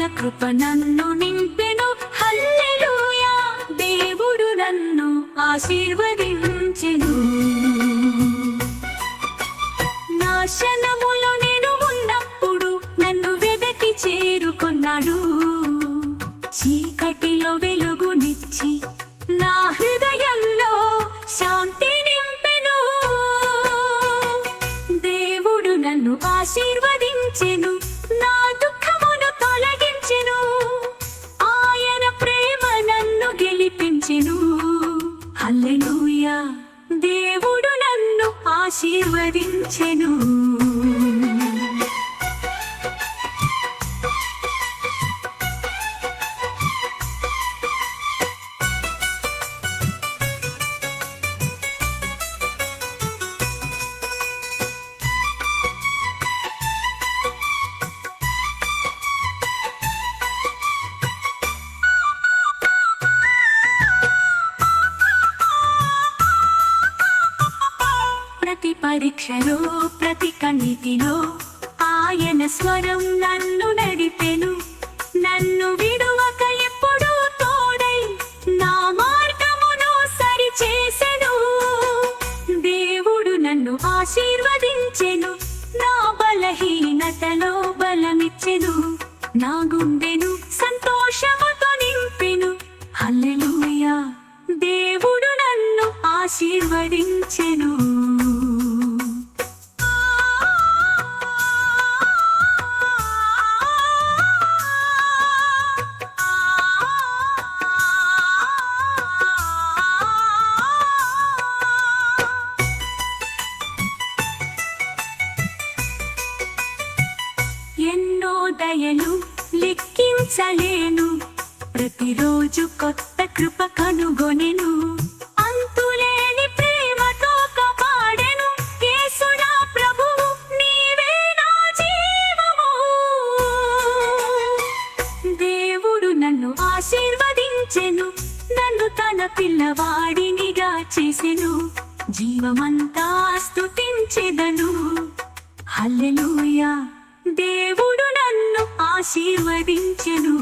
ఆయన కృప నన్ను నింపెను. హల్లెలూయా, దేవుడు నన్ను ఆశీర్వదించెను. నాశనములో నేను ఉన్నప్పుడు నన్ను వెదకి చేరుకున్నాడు. చీకటిలో వెలుగునిచ్చి నా హృదయంలో శాంతి నింపెను. దేవుడు నన్ను ఆశీర్వదించెను, నా దుఃఖమును తొలగించెను. ఆయన ప్రేమ నన్ను గెలిపించెను. హల్లెలూయా, దేవుడు నన్ను ఆశీర్వదించెను. ప్రతి పరీక్షలో ప్రతి కన్నిటిలో ఆయన స్వరం నన్ను నడిపెను. నన్ను విడువక ఎప్పుడూ తోడై నా మార్గమును సరిచేసెను. దేవుడు నన్ను ఆశీర్వదించెను, నా బలహీనతలో బలమిచ్చెను. నా గుండెను సంతోషముతో నింపెను. హల్లెలూయా, దేవుడు నన్ను ఆశీర్వదించెను. ఎన్నో దయలు లెక్కించలేను, ప్రతిరోజు కొత్త కృప కనుగొనెను. అంతులేని ప్రేమతో కాపాడెను. యేసునా ప్రభువు, నీవే నా జీవము. దేవుడు నన్ను ఆశీర్వదించెను, నన్ను తన పిల్లవాడినిగా చేసెను. జీవమంతా స్తుతించెదను. హల్లెలూయా, దేవుడు నన్ను ఆశీర్వదించెను.